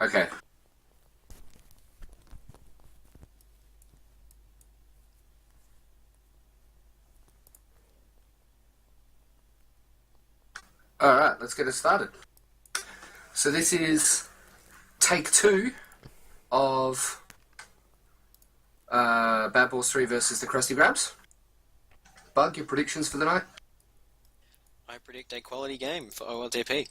Okay. Alright, let's get it started. So this is take 2 of Bad Balls 3 versus the Krusty Grabs. Bug, your predictions for the night? I predict a quality game for OLTP.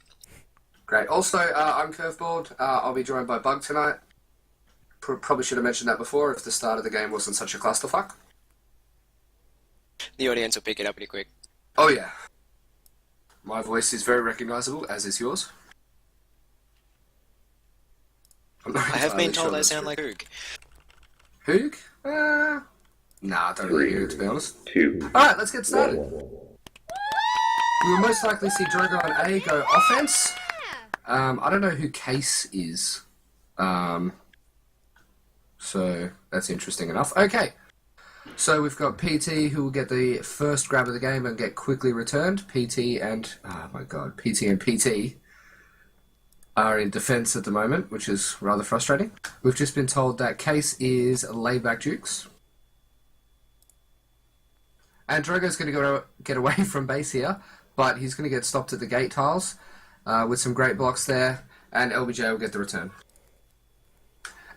Great. Also, I'm curveballed. I'll be joined by Bug tonight. Probably should have mentioned that before if the start of the game wasn't such a clusterfuck. The audience will pick it up pretty quick. Oh yeah. My voice is very recognisable, as is yours. I have been told I sound like Hoog. Hoog? Nah, I don't really hear it, to be honest. 2. Alright, let's get started. We will most likely see Drogo on A go offense. I don't know who Case is. So that's interesting enough. Okay. So we've got PT who will get the first grab of the game and get quickly returned. PT and PT are in defense at the moment, which is rather frustrating. We've just been told that Case is layback Dukes. And Drogo's going to get away from base here, but he's going to get stopped at the gate tiles with some great blocks there, and LBJ will get the return.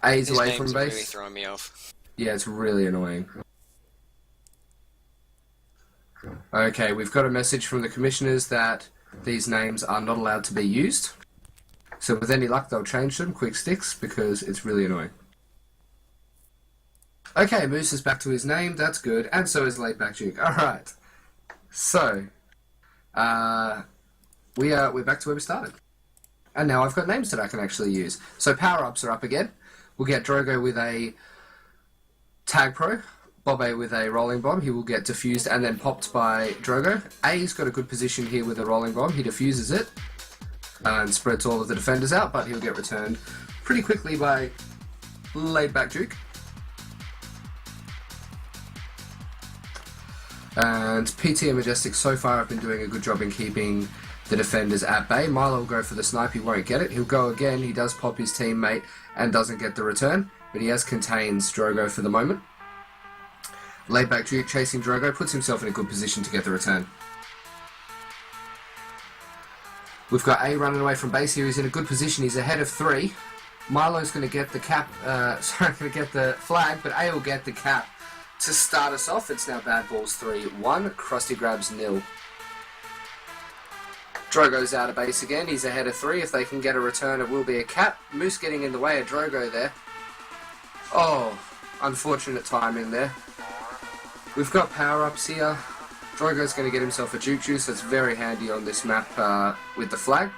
A's away from base. Really throwing me off. Yeah, it's really annoying. Okay, we've got a message from the commissioners that these names are not allowed to be used. So with any luck, they'll change them, quick sticks, because it's really annoying. Okay, Moose is back to his name, that's good, and so is Laidback Duke. Alright, so, we're back to where we started. And now I've got names that I can actually use. So power-ups are up again. We'll get Drogo with a Tag Pro, Bob with a Rolling Bomb. He will get diffused and then popped by Drogo. A's got a good position here with a Rolling Bomb. He diffuses it and spreads all of the defenders out, but he'll get returned pretty quickly by Laidback Duke. And PT and Majestic so far have been doing a good job in keeping the defenders at bay. Milo will go for the snipe, he won't get it. He'll go again, he does pop his teammate and doesn't get the return, but he has contains Drogo for the moment. Laidback Duke chasing Drogo puts himself in a good position to get the return. We've got A running away from base here, he's in a good position, he's ahead of 3. Milo's going to get the going to get the flag, but A will get the cap to start us off. It's now Bad Balls 3-1, Krusty Grabs 0. Drogo's out of base again, he's ahead of 3. If they can get a return, it will be a cap. Moose getting in the way of Drogo there. Oh, unfortunate timing there. We've got power-ups here. Drogo's going to get himself a Juke Juice, that's very handy on this map with the flag.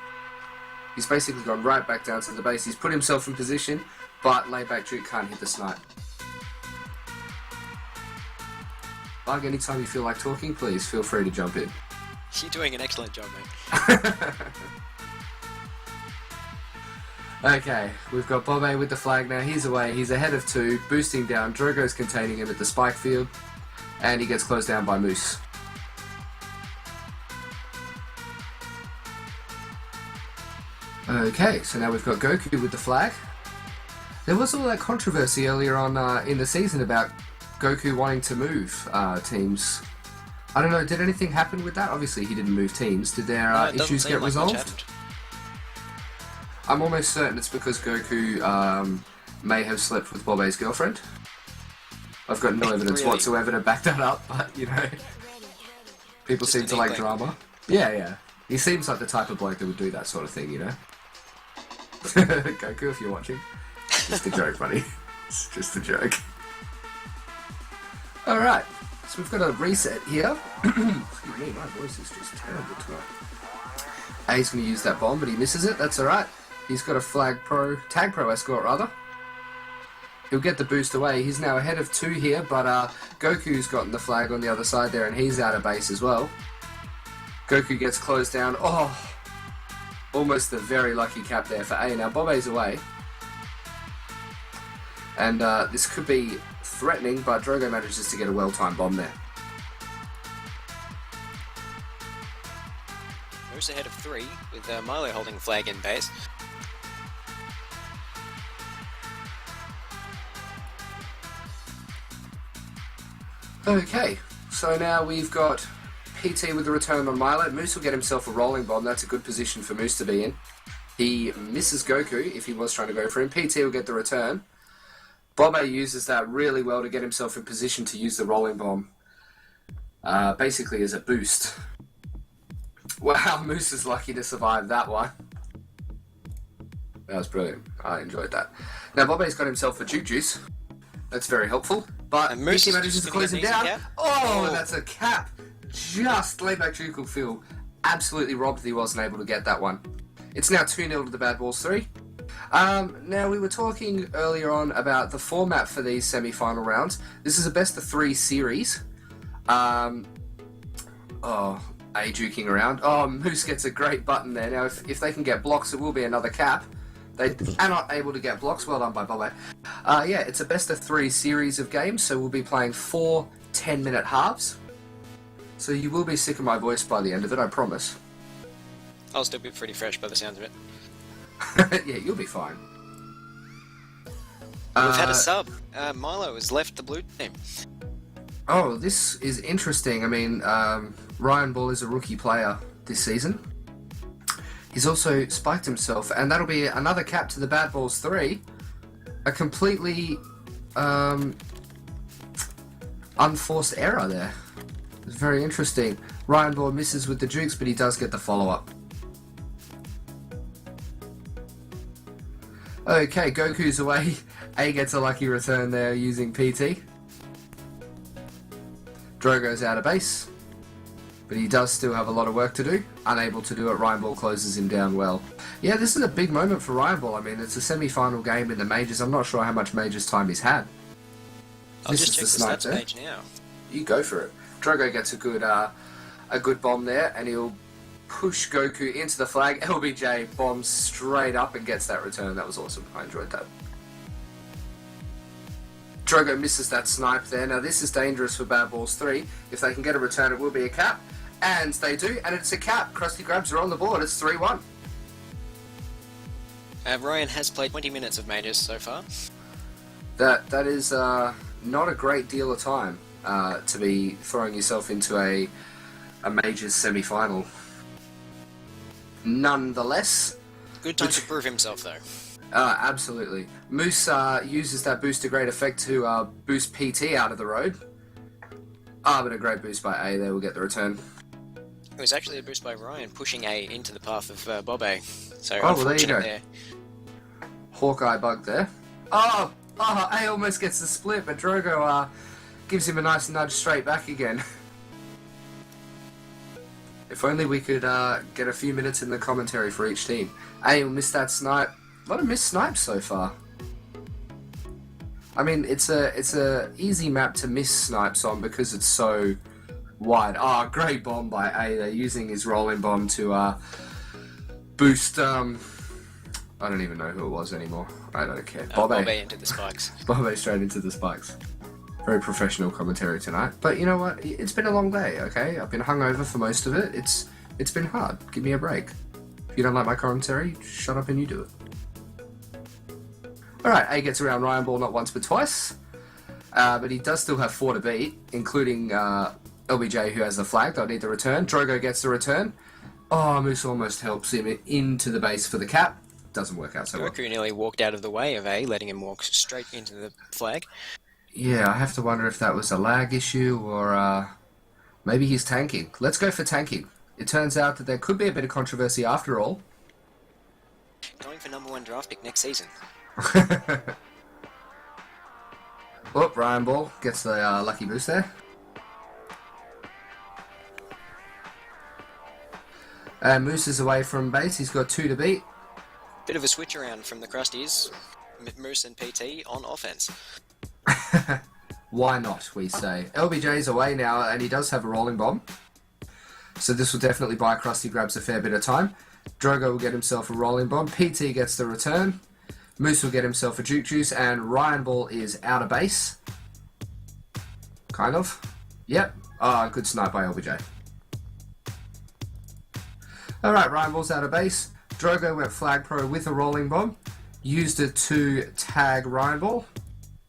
He's basically gone right back down to the base. He's put himself in position, but Layback Duke can't hit the snipe. Bug, anytime you feel like talking, please feel free to jump in. You're doing an excellent job, mate. Okay, we've got Bob with the flag now. He's away. He's ahead of 2, boosting down. Drogo's containing him at the spike field, and he gets closed down by Moose. Okay, so now we've got Goku with the flag. There was all that controversy earlier on in the season about Goku wanting to move teams. I don't know, did anything happen with that? Obviously he didn't move teams. Did their issues get resolved? I'm almost certain it's because Goku may have slept with Bobe's girlfriend. I've got no evidence Really? Whatsoever to back that up, but you know, people seem to like drama. Yeah. He seems like the type of bloke that would do that sort of thing, you know? Goku, if you're watching. Just a joke, buddy. It's just a joke. Alright, so we've got a reset here. Excuse me, my voice is just terrible tonight. A's going to use that bomb, but he misses it. That's alright. He's got a Tag Pro escort rather. He'll get the boost away. He's now ahead of 2 here, but Goku's gotten the flag on the other side there, and he's out of base as well. Goku gets closed down. Oh, almost the very lucky cap there for A. Now Bobe's away. And this could be threatening, but Drogo manages to get a well-timed bomb there. Moose ahead of 3, with Milo holding flag in base. Okay, so now we've got PT with the return on Milo. Moose will get himself a rolling bomb. That's a good position for Moose to be in. He misses Goku if he was trying to go for him. PT will get the return. Bobe uses that really well to get himself in position to use the rolling bomb. Basically as a boost. Wow, Moose is lucky to survive that one. That was brilliant. I enjoyed that. Now Bobe's got himself a Juke Juice. That's very helpful. But Moose Mickey manages to close him down. Cap. Oh, that's a cap. Just layback Juke will feel absolutely robbed that he wasn't able to get that one. It's now 2-0 to the Bad Balls 3. Now, we were talking earlier on about the format for these semi-final rounds. This is a best-of-3 series. A juking around. Oh, Moose gets a great button there. Now, if they can get blocks, it will be another cap. They are not able to get blocks. Well done by Bobe. Yeah, it's a best-of-3 series of games, so we'll be playing 4 10-minute halves. So you will be sick of my voice by the end of it, I promise. I'll still be pretty fresh by the sound of it. Yeah, you'll be fine. We've had a sub. Milo has left the blue team. Oh, this is interesting. I mean, Ryan Ball is a rookie player this season. He's also spiked himself, and that'll be another cap to the Bad Balls 3. A completely unforced error there. It's very interesting. Ryan Ball misses with the jukes, but he does get the follow-up. Okay, Goku's away. A gets a lucky return there using PT. Drogo's out of base, but he does still have a lot of work to do. Unable to do it, Ryan Ball closes him down well. Yeah, this is a big moment for Ryan Ball. I mean, it's a semi-final game in the Majors. I'm not sure how much Majors time he's had. I'll just check the stats page now. You go for it. Drogo gets a good bomb there, and he'll push Goku into the flag. LBJ bombs straight up and gets that return. That was awesome. I enjoyed that. Drogo misses that snipe there. Now this is dangerous for Bad Balls 3. If they can get a return, it will be a cap. And they do, and it's a cap. Krusty Grabs are on the board. It's 3-1. Ryan has played 20 minutes of Majors so far. That is not a great deal of time to be throwing yourself into a Majors semi-final. Nonetheless, Good time to prove himself, though. Absolutely. Moose uses that boost to great effect to boost PT out of the road. But a great boost by A. They will get the return. It was actually a boost by Ryan, pushing A into the path of Bobe. So well, there you unfortunate go. there. Hawkeye bug there. A almost gets the split, but Drogo gives him a nice nudge straight back again. If only we could get a few minutes in the commentary for each team. A will miss that snipe. A lot of missed snipes so far. I mean, it's a easy map to miss snipes on because it's so wide. Great bomb by A. They're using his rolling bomb to boost. I don't even know who it was anymore. I don't care. Bobe into the spikes. Bobe straight into the spikes. Very professional commentary tonight. But you know what? It's been a long day, okay? I've been hungover for most of it. It's been hard. Give me a break. If you don't like my commentary, shut up and you do it. Alright, A gets around Ryan Ball not once but twice. But he does still have 4 to beat, including LBJ who has the flag. They'll need the return. Drogo gets the return. Moose almost helps him into the base for the cap. Doesn't work out so well. Goku nearly walked out of the way of A, letting him walk straight into the flag. Yeah, I have to wonder if that was a lag issue or maybe he's tanking. Let's go for tanking. It turns out that there could be a bit of controversy after all. Going for #1 draft pick next season. Ryan Ball gets the lucky boost there. Moose is away from base. He's got 2 to beat. Bit of a switch around from the Krusties. Moose and PT on offense. Why not, we say. LBJ's away now, and he does have a rolling bomb. So this will definitely buy Krusty Grabs a fair bit of time. Drogo will get himself a rolling bomb. PT gets the return. Moose will get himself a Juke Juice, and Ryan Ball is out of base. Kind of. Yep. Good snipe by LBJ. Alright, Ryan Ball's out of base. Drogo went flag pro with a rolling bomb. Used it to tag Ryan Ball.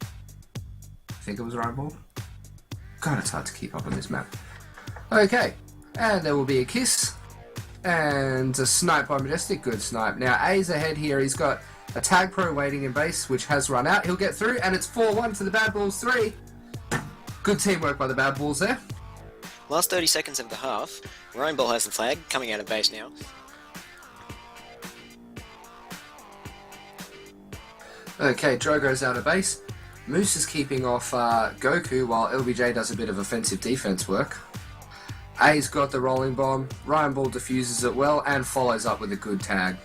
I think it was Ryan Ball. God, it's hard to keep up on this map. Okay, and there will be a kiss. And a snipe by Majestic. Good snipe. Now, A's ahead here. He's got a Tag Pro waiting in base, which has run out. He'll get through, and it's 4-1 to the Bad Balls 3. Good teamwork by the Bad Balls there. Last 30 seconds of the half. Ryan Ball has the flag, coming out of base now. Okay, Drogo's out of base. Moose is keeping off Goku while LBJ does a bit of offensive defense work. A's got the rolling bomb. Ryan Ball defuses it well and follows up with a good tag.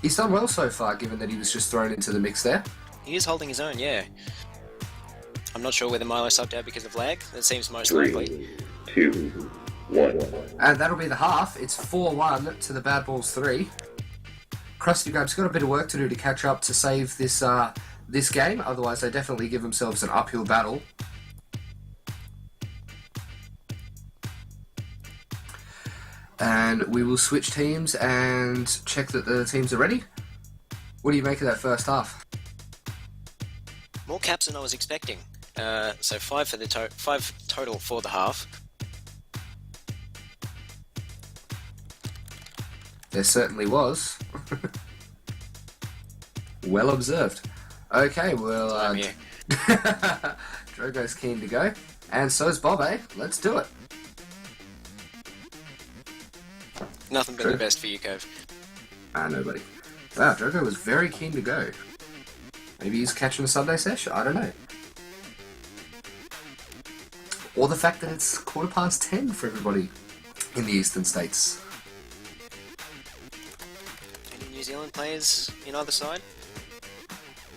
He's done well so far, given that he was just thrown into the mix there. He is holding his own, yeah. I'm not sure whether Milo subbed out because of lag. That seems most 3, likely. 2, 1. And that'll be the half. It's 4-1 to the Bad Balls 3. Krusty Grab's got a bit of work to do to catch up to save this this game. Otherwise, they definitely give themselves an uphill battle. And we will switch teams and check that the teams are ready. What do you make of that first half? More caps than I was expecting. So 5 for the five total for the half. There certainly was. Well observed. Okay, well, Yeah. Drogo's keen to go, and so is Bob, eh? Let's do it. Nothing but the best for you, Cove. Nobody. Wow, Drogo was very keen to go. Maybe he's catching a Sunday sesh? I don't know. Or the fact that it's 10:15 for everybody in the eastern states. Any New Zealand players in either side?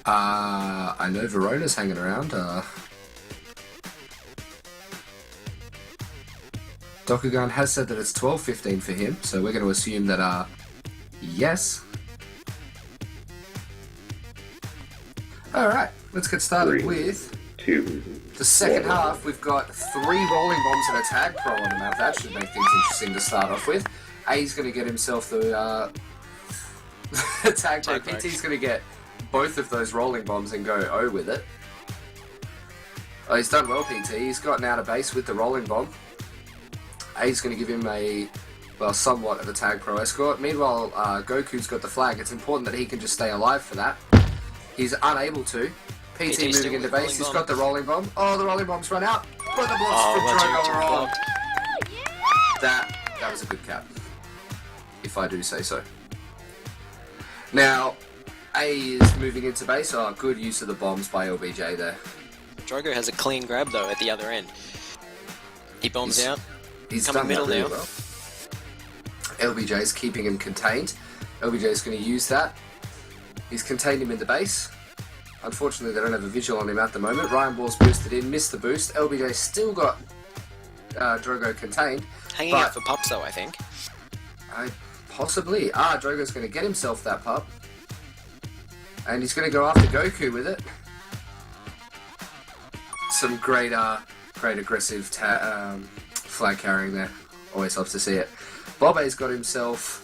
I know Verona's hanging around. Dokugan has said that it's 12:15 for him, so we're going to assume that, yes. Alright, let's get started 3, with 2, the second 1. half. We've got 3 rolling bombs and a tag pro on the map. That should make things interesting to start off with. A's going to get himself the tag pro. PT's going to get both of those rolling bombs and go O with it. Oh, he's done well, PT. He's gotten out of base with the rolling bomb. A's going to give him somewhat of a tag pro escort. Meanwhile, Goku's got the flag. It's important that he can just stay alive for that. He's unable to. PT moving into base. He's got the rolling bomb. Oh, the rolling bomb's run out. But the blocks for Drogo are on. That was a good cap, if I do say so. Now, A is moving into base. Oh, good use of the bombs by LBJ there. Drogo has a clean grab though at the other end. He bombs out. He's coming done middle that really now. well. LBJ's keeping him contained. LBJ's going to use that. He's contained him in the base. Unfortunately, they don't have a visual on him at the moment. Ryan Ball's boosted in, missed the boost. LBJ still got Drogo contained. Hanging out for pups though, I think. Possibly. Drogo's going to get himself that pup. And he's going to go after Goku with it. Some great aggressive flag carrying there. Always loves to see it. Bobe's got himself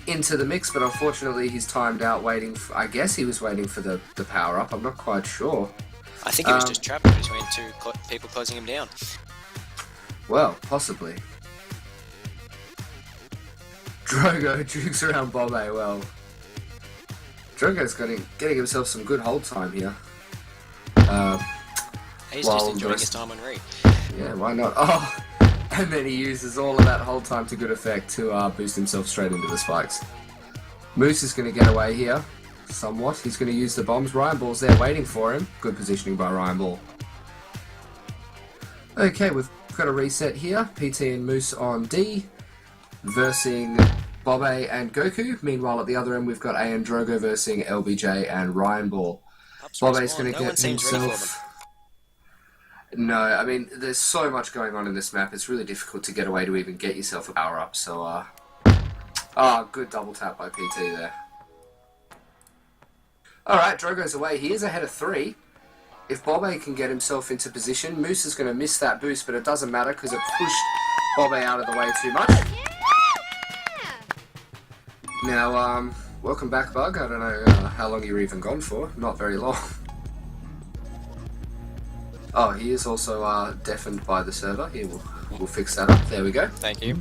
into the mix, but unfortunately he's timed out waiting for, I guess he was waiting for the power up. I'm not quite sure. I think he was just trapped between two people closing him down. Well, possibly. Drogo jukes around Bobe well. Drogo's getting himself some good hold time here. He's just enjoying his time on Re. Yeah, why not? Oh, and then he uses all of that hold time to good effect to boost himself straight into the spikes. Moose is going to get away here, somewhat. He's going to use the bombs. Ryan Ball's there waiting for him. Good positioning by Ryan Ball. Okay, we've got a reset here. PT and Moose on D, versing Bobe and Goku. Meanwhile, at the other end, we've got A and Drogo versing LBJ and Ryan Ball. Bobe's going to get himself... No, I mean, there's so much going on in this map, it's really difficult to get away to even get yourself a power-up, so, good double tap by PT there. Alright, Drogo's away. He is ahead of 3. If Bobe can get himself into position, Moose is going to miss that boost, but it doesn't matter because it pushed Bobe out of the way too much. Now, welcome back, Bug. I don't know how long you're even gone for. Not very long. Oh, he is also deafened by the server. Here, we'll fix that up. There we go. Thank you.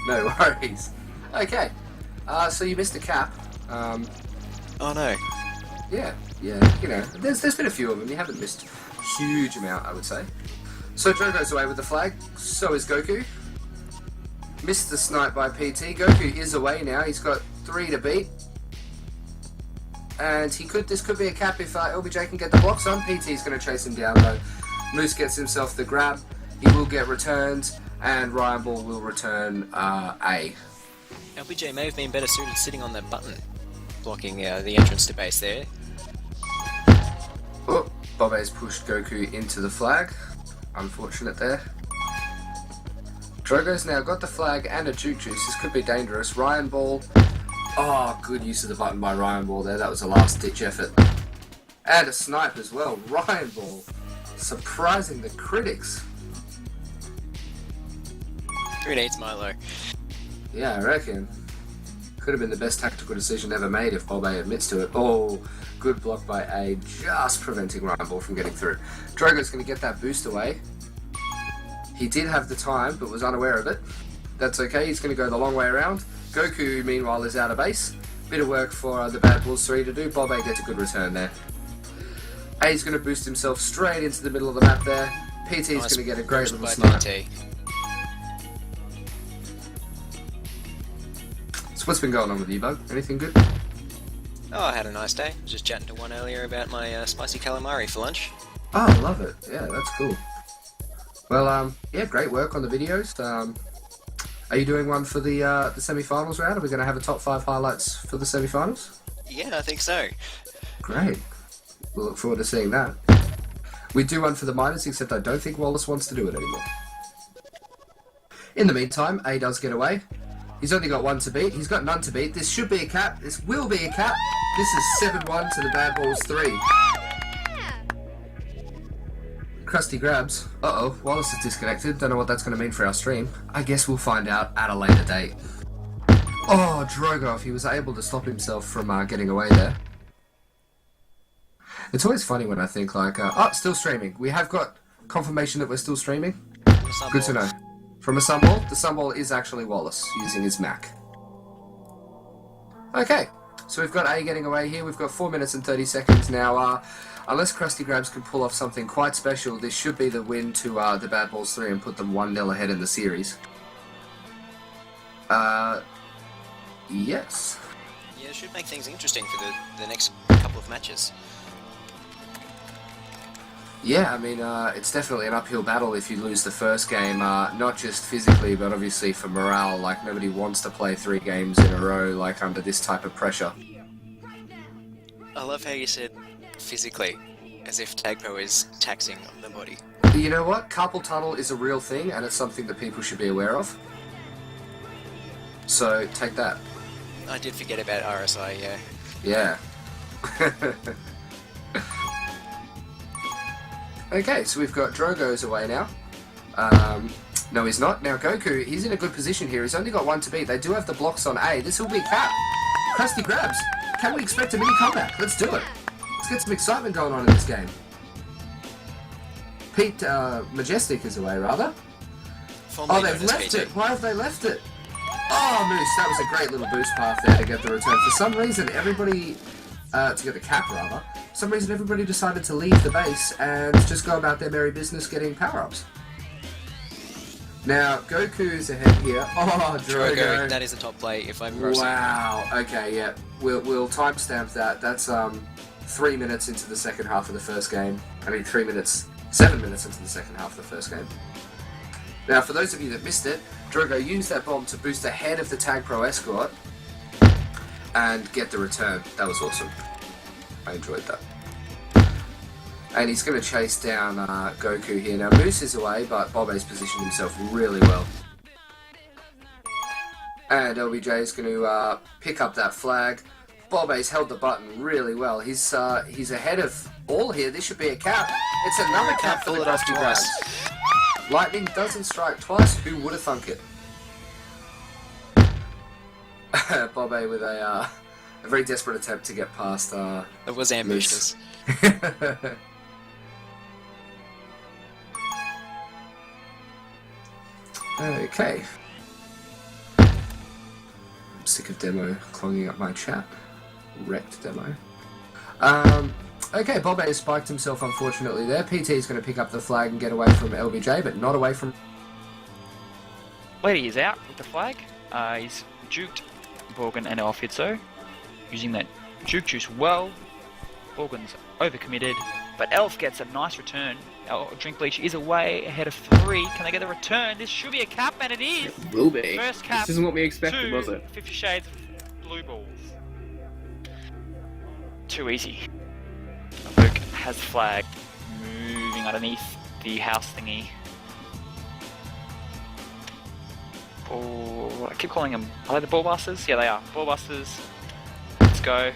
No worries. Okay. So you missed a cap. Oh no. Yeah. You know, there's been a few of them. You haven't missed a huge amount, I would say. So Joe goes away with the flag. So is Goku. Missed the snipe by PT. Goku is away now. He's got 3 to beat. And this could be a cap if LBJ can get the blocks on. PT's going to chase him down though. Moose gets himself the grab. He will get returned. And Ryan Ball will return A. LBJ may have been better suited sitting on that button, blocking the entrance to base there. Oh, Bobe's pushed Goku into the flag. Unfortunate there. Drogo's now got the flag and a juke juice. This could be dangerous. Ryan Ball. Oh, good use of the button by Ryan Ball there. That was a last-ditch effort. And a snipe as well. Ryan Ball. Surprising the critics. Who needs Milo? Yeah, I reckon. Could have been the best tactical decision ever made if Bobe admits to it. Oh, good block by A, just preventing Ryan Ball from getting through. Drogo's going to get that boost away. He did have the time, but was unaware of it. That's okay, he's going to go the long way around. Goku, meanwhile, is out of base. Bit of work for the Bad Bulls 3 to do. Bobe gets a good return there. A's going to boost himself straight into the middle of the map there. PT's going to get a great little snipe. So what's been going on with you, Bug? Anything good? Oh, I had a nice day. Just chatting to one earlier about my spicy calamari for lunch. Oh, I love it. Yeah, that's cool. Well, yeah, great work on the videos. Are you doing one for the semi-finals round? Are we going to have a top 5 highlights for the semi-finals? Yeah, I think so. Great. We'll look forward to seeing that. We do one for the minors, except I don't think Wallace wants to do it anymore. In the meantime, A does get away. He's only got 1 to beat. He's got none to beat. This should be a cap. This will be a cap. This is 7-1 to the Bad Bulls 3. Krusty grabs. Uh-oh, Wallace is disconnected. Don't know what that's going to mean for our stream. I guess we'll find out at a later date. Oh, Drogo, if he was able to stop himself from getting away there. It's always funny when I think like, oh, still streaming. We have got confirmation that we're still streaming. Good to know. From a sunball? The sunball is actually Wallace using his Mac. Okay, so we've got A getting away here. We've got 4 minutes and 30 seconds now. Unless Krusty Grabs can pull off something quite special, this should be the win to the Bad Bulls 3 and put them 1-0 ahead in the series. Yes. Yeah, it should make things interesting for the next couple of matches. Yeah, I mean, it's definitely an uphill battle if you lose the first game, not just physically, but obviously for morale. Like, nobody wants to play 3 games in a row, like, under this type of pressure. I love how you said physically, as if Tag Pro is taxing on the body. You know what? Carpal tunnel is a real thing, and it's something that people should be aware of. So, take that. I did forget about RSI, yeah. Yeah. Okay, so we've got Drogo's away now. No, he's not. Now, Goku, he's in a good position here. He's only got 1 to beat. They do have the blocks on A. This will be a cap. Krusty grabs. Can we expect a mini comeback? Let's do it. Let's get some excitement going on in this game. Pete Majestic is away, rather. Formerly Oh, they've known as left PT. it. Why have they left it? Oh, Moose, that was a great little boost path there to get the return. For some reason, everybody... to get the cap, rather. For some reason, everybody decided to leave the base and just go about their merry business getting power-ups. Now, Goku's ahead here. Oh, Drogo. That is a top play, if I'm remembering. Wow. Okay, yeah. We'll timestamp that. That's 3 minutes into the second half of the first game. I mean, 7 minutes into the second half of the first game. Now, for those of you that missed it, Drogo used that bomb to boost ahead of the Tag Pro escort and get the return. That was awesome. I enjoyed that. And he's going to chase down Goku here. Now, Moose is away, but Bobe's positioned himself really well. And LBJ is going to pick up that flag. Bobe's held the button really well. He's ahead of all here. This should be a cap. It's another cap for the Krusty Grabs. Lightning doesn't strike twice. Who would have thunk it? Bobe with a very desperate attempt to get past It was ambitious. Okay. I'm sick of demo clogging up my chat. Wrecked demo. Okay, Bob A spiked himself unfortunately there. PT is going to pick up the flag and get away from LBJ, but not away from... Lady is out with the flag. He's juked Borgen and Elfitzo, using that juke juice well. Borgen's overcommitted, but Elf gets a nice return. Drink Bleach is away ahead of 3. Can they get the return? This should be a cap, and it is! It will be. First cap. This isn't what we expected, was it? 50 Shades of Blue Balls. Too easy. Luke has flag moving underneath the house thingy. Oh, I keep calling them. Are they the ball busters? Yeah, they are. Ball busters. Let's go.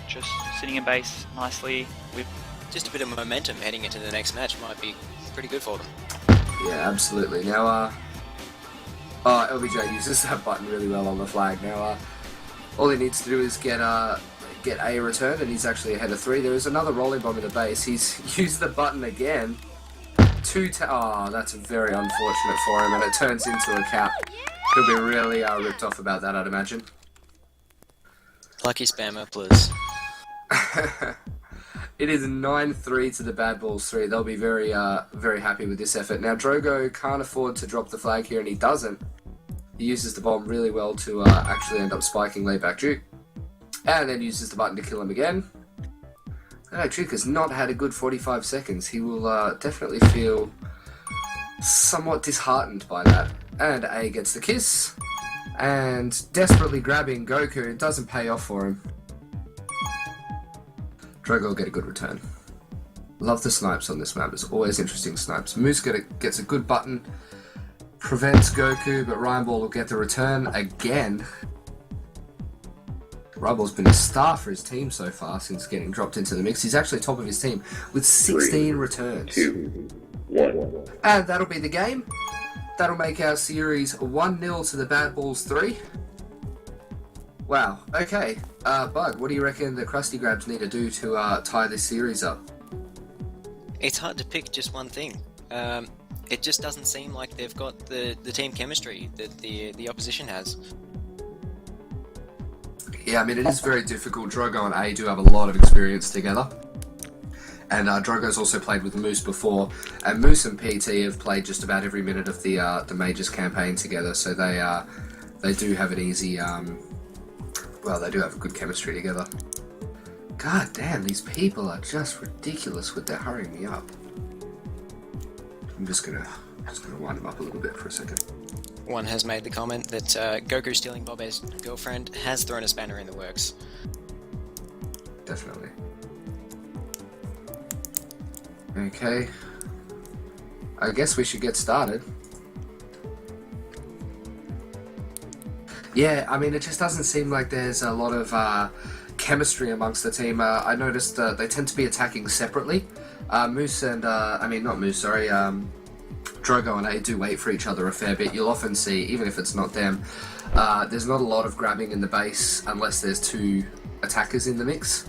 Just sitting in base nicely with Just a bit of momentum heading into the next match might be pretty good for them. Yeah, absolutely. Now, LBJ uses that button really well on the flag. Now, all he needs to do is get a return, and he's actually ahead of 3. There is another rolling bomb in the base. He's used the button again. That's very unfortunate for him, and it turns into a cap. He'll be really ripped off about that, I'd imagine. Lucky spammer, please. It is 9-3 to the Bad Balls 3. They'll be very happy with this effort. Now, Drogo can't afford to drop the flag here, and he doesn't. He uses the bomb really well to actually end up spiking layback Duke. And then uses the button to kill him again. Duke has not had a good 45 seconds. He will definitely feel somewhat disheartened by that. And A gets the kiss. And desperately grabbing Goku. It doesn't pay off for him. Drogo will get a good return. Love the snipes on this map. There's always interesting snipes. Moose gets a good button. Prevents Goku, but Ryan Ball will get the return again. Ryan Ball's been a star for his team so far since getting dropped into the mix. He's actually top of his team with 16 3, returns. 2, 1. And that'll be the game. That'll make our series 1-0 to the Bad Balls 3. Wow, okay. Bug, what do you reckon the Krusty Grabs need to do to tie this series up? It's hard to pick just one thing. It just doesn't seem like they've got the team chemistry that the opposition has. Yeah, I mean, it is very difficult. Drogo and A do have a lot of experience together. And Drogo's also played with Moose before. And Moose and PT have played just about every minute of the Majors campaign together. So they do have an easy... they do have a good chemistry together. God damn, these people are just ridiculous with their hurrying me up. I'm just gonna wind them up a little bit for a second. One has made the comment that Goku stealing Bobe's girlfriend has thrown a spanner in the works. Definitely. Okay. I guess we should get started. Yeah, I mean, it just doesn't seem like there's a lot of chemistry amongst the team. I noticed they tend to be attacking separately. Moose and, Drogo and A do wait for each other a fair bit. You'll often see, even if it's not them, there's not a lot of grabbing in the base unless there's 2 attackers in the mix,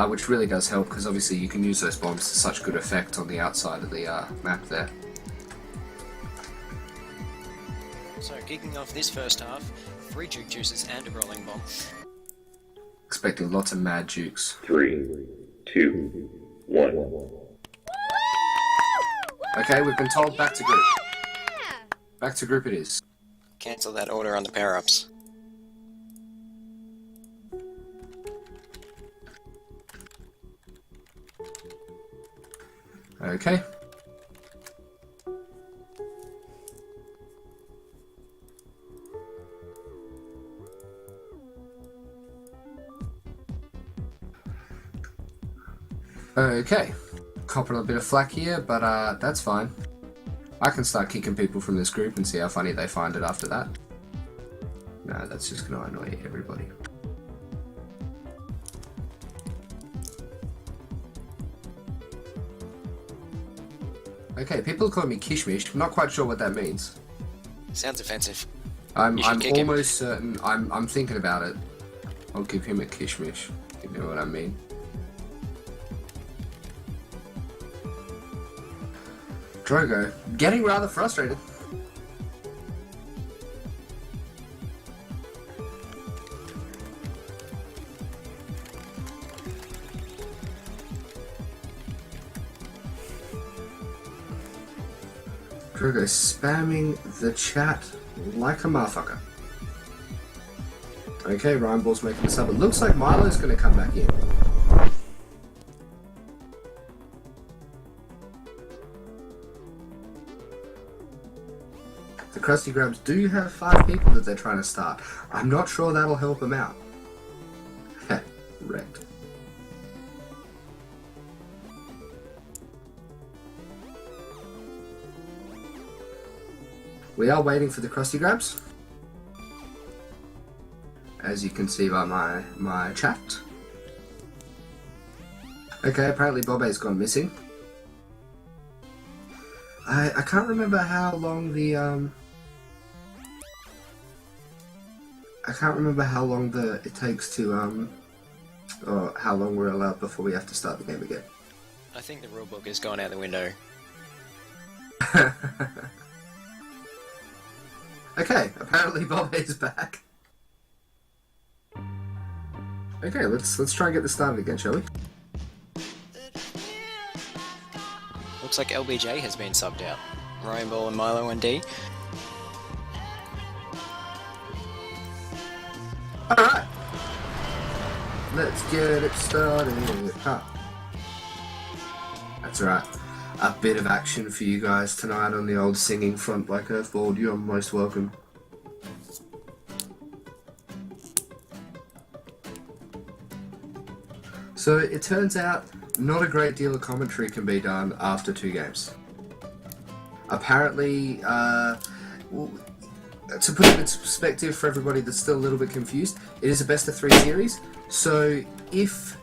which really does help because obviously you can use those bombs to such good effect on the outside of the map there. So, kicking off this first half, 3 juke juices and a rolling bomb. Expecting lots of mad jukes. 3, 2, 1. Okay, we've been told back to group. Back to group it is. Cancel that order on the power-ups. Okay. Okay. Copping a bit of flack here, but that's fine. I can start kicking people from this group and see how funny they find it after that. No, that's just gonna annoy everybody. Okay, people call me Kishmish. I'm not quite sure what that means. Sounds offensive. I'm kick him. almost certain. I'm thinking about it. I'll give him a Kishmish. You know what I mean? Drogo, getting rather frustrated. Drogo spamming the chat like a motherfucker. Okay, Ryan Ball's making the sub. It looks like Milo's going to come back in. The Krusty Grabs do have 5 people that they're trying to start. I'm not sure that'll help them out. Heh, wrecked. We are waiting for the Krusty Grabs, as you can see by my chat. Okay, apparently Bobby's gone missing. I can't remember how long the it takes to or how long we're allowed before we have to start the game again. I think the rulebook has gone out the window. Okay, apparently Bobby's back. Okay, let's try and get this started again, shall we? Looks like LBJ has been subbed out. Ryan Ball and Milo and D. Alright! Let's get it started. Huh. That's right. A bit of action for you guys tonight on the old singing front by Curveballed. You're most welcome. So it turns out not a great deal of commentary can be done after 2 games. Apparently, to put it into perspective for everybody that's still a little bit confused, it is a best of 3 series. So if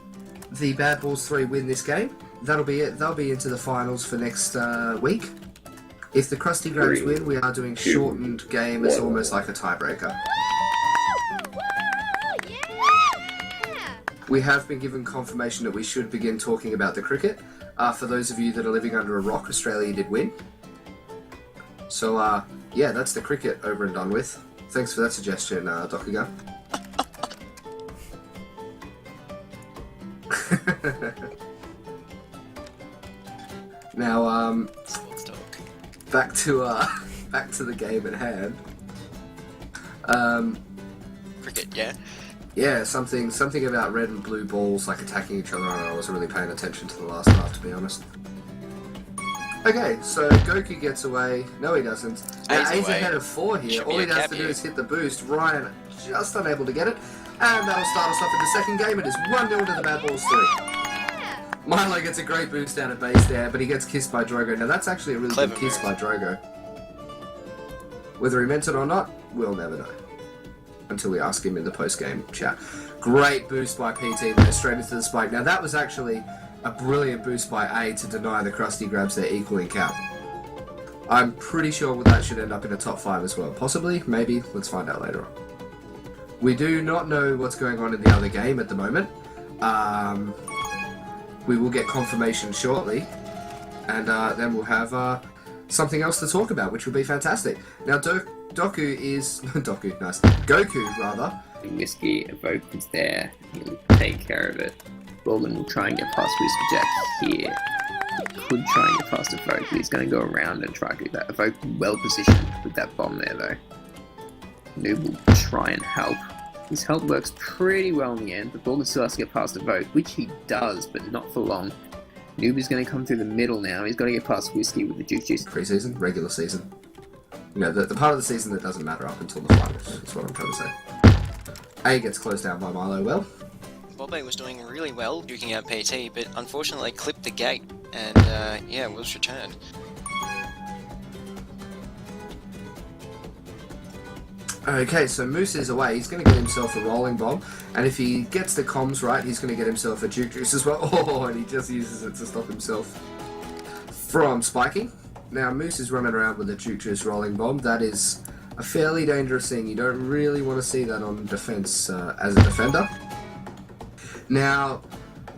the Bad Balls 3 win this game, that'll be it. They'll be into the finals for next week. If the Krusty Grabs win, we are doing shortened game as almost like a tiebreaker. We have been given confirmation that we should begin talking about the cricket. For those of you that are living under a rock, Australia did win. So, yeah, that's the cricket over and done with. Thanks for that suggestion, dokugan. Now, back to the game at hand. Cricket, yeah? Yeah, something about red and blue balls like attacking each other. I wasn't really paying attention to the last half, to be honest. Okay, so Goku gets away. No, he doesn't. Now, A's ahead of 4 here. Should All he has to do is hit the boost. Ryan just unable to get it. And that'll start us off in the second game. It is 1-0 to the Bad Balls 3. Milo gets a great boost out of base there, but he gets kissed by Drogo. Now that's actually a really good kiss by Drogo. Whether he meant it or not, we'll never know. Until we ask him in the post-game chat. Great boost by PT there, straight into the spike. Now that was actually a brilliant boost by A to deny the Krusty Grabs their equaling count. I'm pretty sure that should end up in a top 5 as well. Possibly, maybe, let's find out later on. We do not know what's going on in the other game at the moment. We will get confirmation shortly, and then we'll have something else to talk about, which will be fantastic. Now, Goku, rather. Whiskey, Evoke is there, he'll take care of it. Roland will try and get past Whiskey Jack here. He could try and get past Evoke, but he's going to go around and try to do that. Evoke well positioned with that bomb there though. Noob will try and help. His help works pretty well in the end, but Roland still has to get past Evoke, which he does, but not for long. Noob is going to come through the middle now. He's got to get past Whiskey with the juke juice. Pre-season, regular season. You know, the part of the season that doesn't matter up until the finals. That's what I'm trying to say. A gets closed down by Milo well. Bobe was doing really well duking out PT, but unfortunately clipped the gate, and yeah, was returned. Okay, so Moose is away. He's going to get himself a rolling bomb, and if he gets the comms right, he's going to get himself a juke juice as well. Oh, and he just uses it to stop himself from spiking. Now, Moose is running around with a juke juice rolling bomb. That is a fairly dangerous thing. You don't really want to see that on defense as a defender. Now,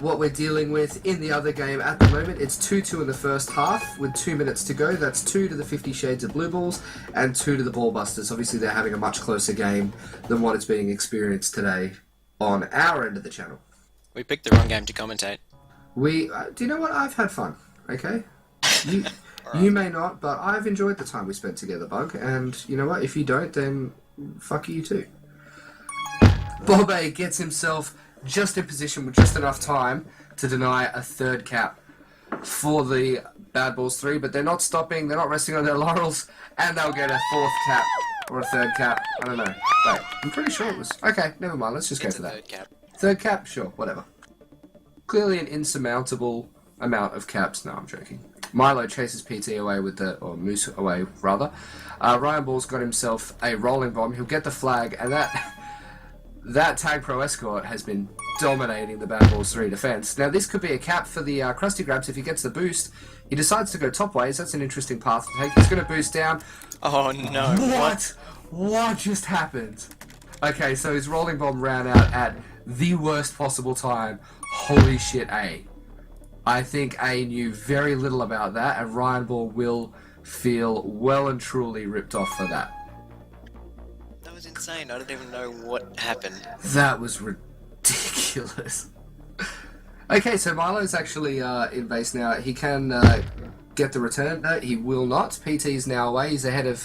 what we're dealing with in the other game at the moment, it's 2-2 in the first half with 2 minutes to go. That's 2 to the 50 Shades of Blue Balls and 2 to the Ball Busters. Obviously, they're having a much closer game than what is being experienced today on our end of the channel. We picked the wrong game to commentate. Do you know what? I've had fun, okay? You may not, but I've enjoyed the time we spent together, Bug. And you know what? If you don't, then fuck you too. Bob A gets himself just in position with just enough time to deny a third cap for the Bad Balls 3, but they're not stopping, they're not resting on their laurels, and they'll get a fourth cap or a third cap. I don't know. Wait, I'm pretty sure it was. Okay, never mind. Let's just go for that. Third cap. Third cap? Sure, whatever. Clearly an insurmountable amount of caps. No, I'm joking. Milo chases PT away with the, or Moose away rather. Ryan Ball's got himself a rolling bomb. He'll get the flag, and that Tag Pro Escort has been dominating the Bad Balls 3 defense. Now this could be a cap for the Krusty Grabs if he gets the boost. He decides to go top ways. That's an interesting path to take. He's going to boost down. Oh no! What? What just happened? Okay, so his rolling bomb ran out at the worst possible time. Holy shit, A. I think A knew very little about that, and Ryan Ball will feel well and truly ripped off for that. That was insane. I don't even know what happened. That was ridiculous. Okay, so Milo's actually in base now. He can get the return. No, he will not. PT's now away. He's ahead of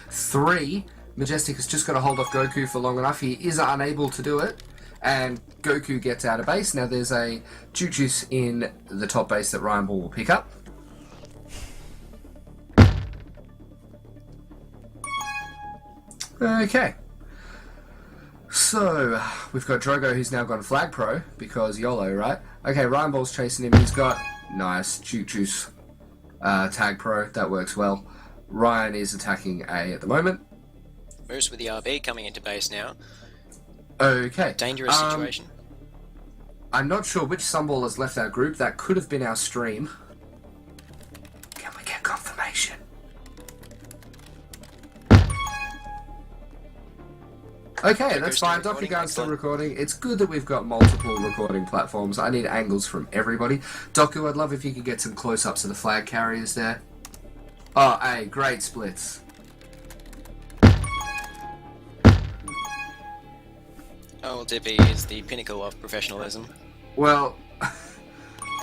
3. Majestic has just got to hold off Goku for long enough. He is unable to do it. And Goku gets out of base. Now there's a Juice in the top base that Ryan Ball will pick up. Okay. So, we've got Drogo who's now gone Flag Pro, because YOLO, right? Okay, Ryan Ball's chasing him. He's got, nice, Juice Tag Pro. That works well. Ryan is attacking A at the moment. Moose with the RB coming into base now. Okay. Dangerous situation. I'm not sure which Sunball has left our group. That could have been our stream. Can we get confirmation? Okay, that's fine. Dokugan's still recording. It's good that we've got multiple recording platforms. I need angles from everybody. Doku, I'd love if you could get some close-ups of the flag carriers there. Oh, hey, great splits. Oh, Dippy is the pinnacle of professionalism. Well,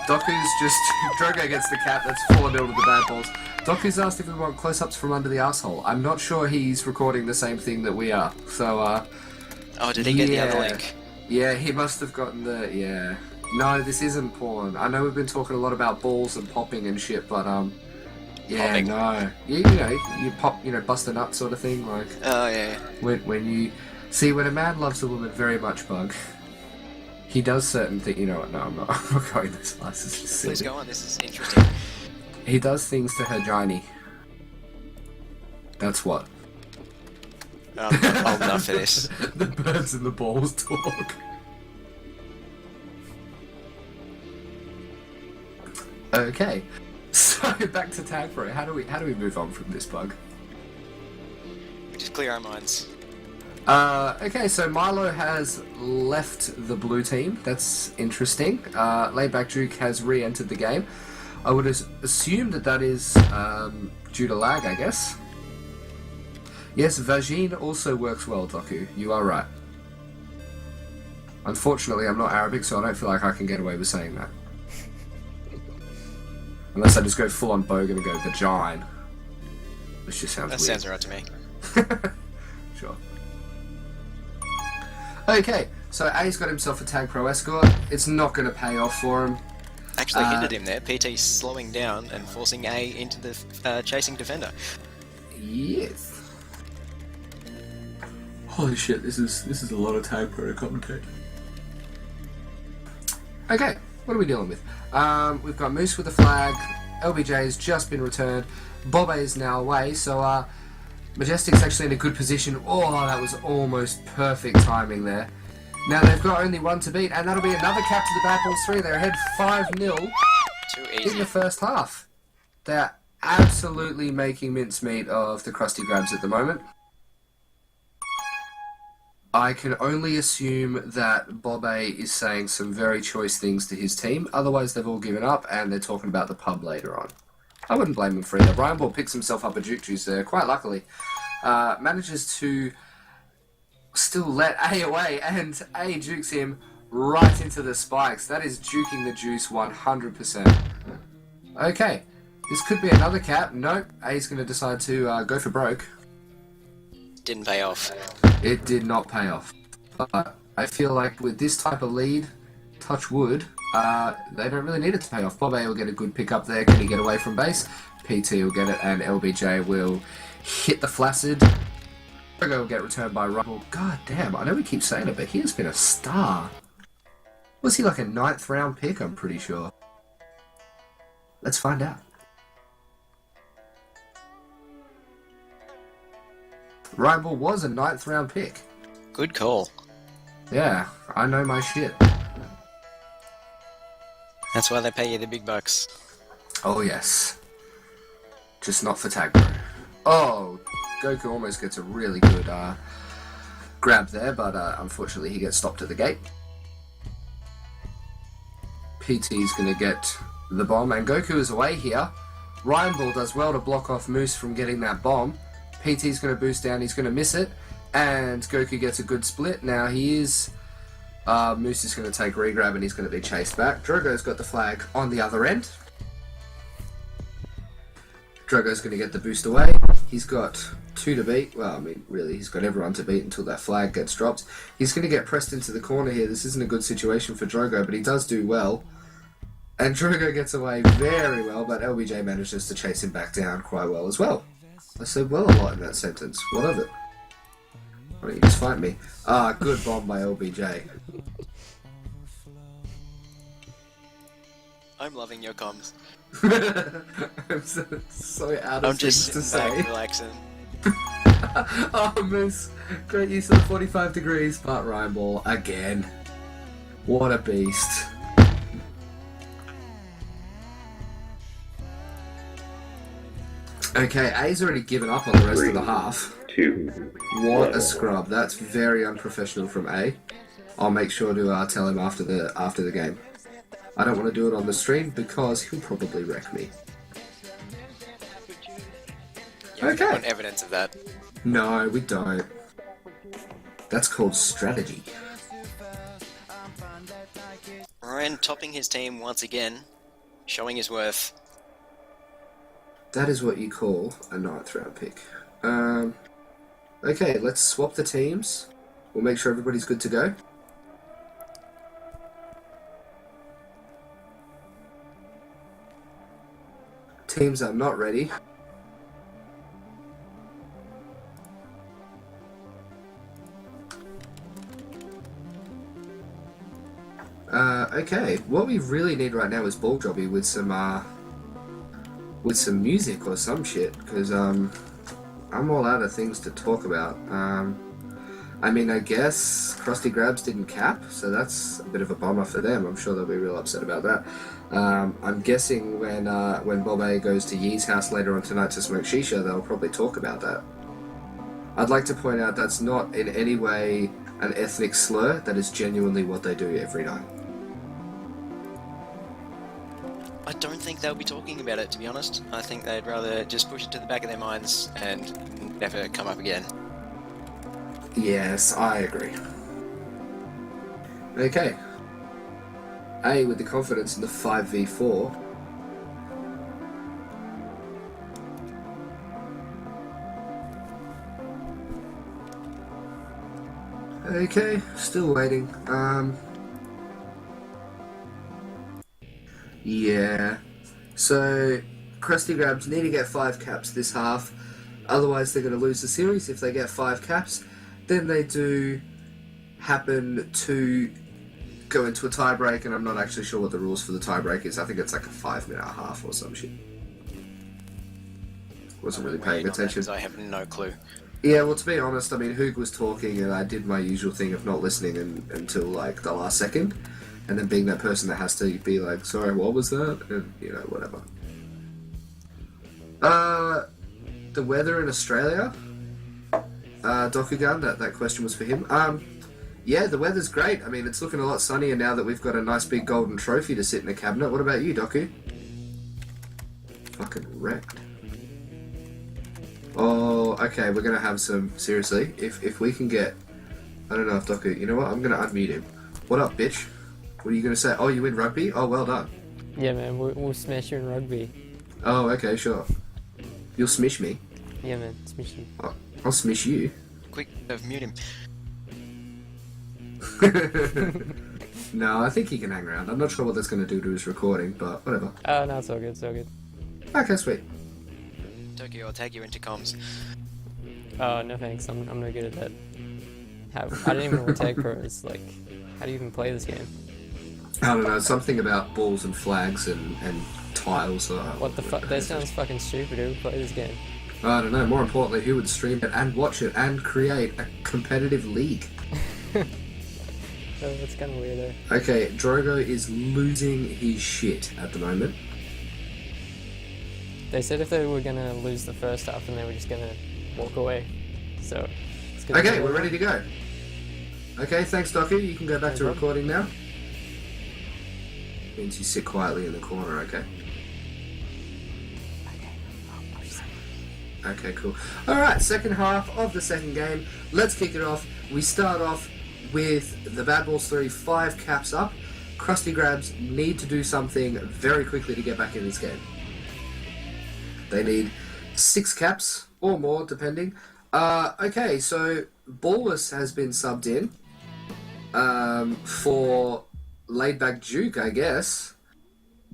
Doku's just... Drogo gets the cap. That's 4-0 to the Bad Balls. Doku's asked if we want close-ups from under the asshole. I'm not sure he's recording the same thing that we are. So, Oh, did he get the other link? Yeah, he must have gotten the... Yeah. No, this isn't porn. I know we've been talking a lot about balls and popping and shit, but, yeah, Popping. no. Yeah, you know, you pop, you know, bust a nut sort of thing, like... Oh, yeah. When you... See, when a man loves a woman very much, Bug, he does certain things... You know what, no, I'm not going this far. This is just Please silly. go on, this is interesting. He does things to her giny. That's what. I'm not old enough for this. The birds and the balls talk. Okay, so back to Tag Pro. How do we move on from this, Bug? We just clear our minds. Okay, so Milo has left the blue team. That's interesting. Laidback Duke has re-entered the game. I would assume that is due to lag, I guess. Yes, Vagine also works well, Doku. You are right. Unfortunately, I'm not Arabic, so I don't feel like I can get away with saying that. Unless I just go full-on bogan and go vagine. Which just sounds That weird. sounds alright to me. Sure. Okay, so A's got himself a Tag Pro Escort. It's not going to pay off for him. Actually hindered him there. PT slowing down and forcing A into the chasing defender. Yes. Holy shit, this is a lot of Tag Pro to commentate. Okay, what are we dealing with? We've got Moose with the flag. LBJ has just been returned. Bob A is now away, so Majestic's actually in a good position. Oh, that was almost perfect timing there. Now they've got only one to beat, and that'll be another cap to the Bad Balls 3. They're ahead 5-0 Too in easy. the first half. They're absolutely making mincemeat of the Krusty Grabs at the moment. I can only assume that Bob A is saying some very choice things to his team. Otherwise, they've all given up, and they're talking about the pub later on. I wouldn't blame him for either. Ryan Ball picks himself up a Juice there, quite luckily. Manages to still let A away, and A jukes him right into the spikes. That is juking the Juice 100%. Okay, This could be another cap. Nope. A's going to decide to go for broke. Didn't pay off. It did not pay off. But I feel like with this type of lead, touch wood, they don't really need it to pay off. Bob A will get a good pick up there. Can he get away from base? PT will get it, and LBJ will hit the flaccid. Drogo will get returned by Rumble. God damn, I know we keep saying it, but he has been a star. Was he like a 9th round pick? I'm pretty sure. Let's find out. Rumble was a 9th round pick. Good call. Yeah, I know my shit. That's why they pay you the big bucks. Oh yes. Just not for tag bro. Oh, Goku almost gets a really good grab there, but unfortunately he gets stopped at the gate. PT's going to get the bomb, and Goku is away here. Ryan Ball does well to block off Moose from getting that bomb. PT's going to boost down, he's going to miss it, and Goku gets a good split. Now he is... Moose is going to take regrab and he's going to be chased back. Drogo's got the flag on the other end. Drogo's going to get the boost away. He's got 2 to beat. Well, I mean, really, he's got everyone to beat until that flag gets dropped. He's going to get pressed into the corner here. This isn't a good situation for Drogo, but he does do well. And Drogo gets away very well, but LBJ manages to chase him back down quite well as well. I said well a lot in that sentence. What of it? Why don't you just fight me? Good bomb by LBJ. I'm loving your comms. I'm so out of I'm things just to sitting say. back, relaxing. Oh, Moose. Great use of the 45 degrees, but Ryan Ball again. What a beast. Okay, A's already given up on the rest of the half. 2. What a scrub. That's very unprofessional from A. I'll make sure to tell him after the game. I don't want to do it on the stream because he'll probably wreck me. You Okay. want evidence of that? No, we don't. That's called strategy. Ryan topping his team once again, showing his worth. That is what you call a 9th round pick. Okay, let's swap the teams. We'll make sure everybody's good to go. Teams are not ready. Okay, what we really need right now is ball jobby with some music or some shit, because I'm all out of things to talk about. I mean, I guess Krusty Grabs didn't cap, so that's a bit of a bummer for them. I'm sure they'll be real upset about that. I'm guessing when Bob A goes to Yee's house later on tonight to smoke shisha, they'll probably talk about that. I'd like to point out that's not in any way an ethnic slur. That is genuinely what they do every night. I don't think they'll be talking about it, to be honest. I think they'd rather just push it to the back of their minds and never come up again. Yes, I agree. Okay. A with the confidence in the 5v4. Okay, still waiting. Yeah. So, Krusty Grabs need to get 5 caps this half. Otherwise, they're going to lose the series. If they get 5 caps, then they do happen to go into a tiebreak, and I'm not actually sure what the rules for the tiebreak is. I think it's like a 5-minute half or some shit. Wasn't really paying attention. I have no clue. Yeah, well, to be honest, I mean, Hoog was talking, and I did my usual thing of not listening until, like, the last second, and then being that person that has to be like, sorry, what was that? And, you know, whatever. The weather in Australia? Dokugan, that question was for him. Yeah, the weather's great. I mean, it's looking a lot sunnier now that we've got a nice big golden trophy to sit in the cabinet. What about you, Doku? Fucking wrecked. Oh, okay, we're gonna have some... Seriously, if we can get... I don't know if Doku... You know what? I'm gonna unmute him. What up, bitch? What are you gonna say? Oh, you win rugby? Oh, well done. Yeah, man, we'll smash you in rugby. Oh, okay, sure. You'll smish me. Yeah, man. Smash him. I'll smish you. Quick, mute him. No, I think he can hang around. I'm not sure what that's going to do to his recording, but whatever. Oh, no, it's all good. It's all good. Okay, sweet. Tokyo, I'll tag you into comms. Oh, no thanks. I'm no good at that. I don't even know what tag pro is. Like, how do you even play this game? I don't know, something about balls and flags and tiles. What the fuck? That sounds fucking stupid. Who would play this game? I don't know. More importantly, who would stream it and watch it and create a competitive league? Oh, that's kind of weird, Okay, Drogo is losing his shit at the moment. They said if they were gonna lose the first half, then they were just gonna walk away. So. It's gonna Okay, be- we're ready to go. Okay, thanks, Doku. You can go back to problem. recording now. Means you sit quietly in the corner, okay? Okay, cool. Alright, second half of the second game. Let's kick it off. We start off with the Bad Balls 3 5 caps up. Krusty Grabs need to do something very quickly to get back in this game. They need 6 caps or more, depending. Okay, so Ballus has been subbed in for Laid Back Duke, I guess.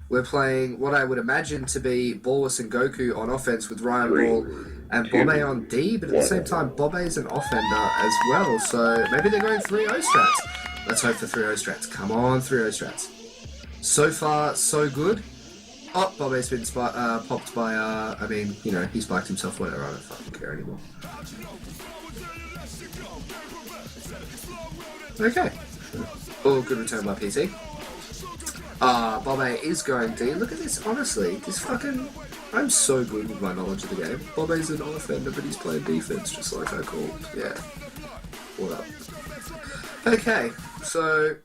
We're playing what I would imagine to be Ballus and Goku on offense with Ryan Ball and Bobe on D, but at the same time, Bobe's an offender as well, so maybe they're going 3-0 strats. Let's hope for 3-0 strats. Come on, 3-0 strats. So far, so good. Oh, Bobe's been popped by, I mean, you know, he spiked himself, whatever, I don't fucking care anymore. Okay. Oh, good return by PT. Bobe is going D. Look at this, honestly. This fucking... I'm so good with my knowledge of the game. Bobe's an offender, but he's playing defense, just like I called. Yeah. What up? Okay, so...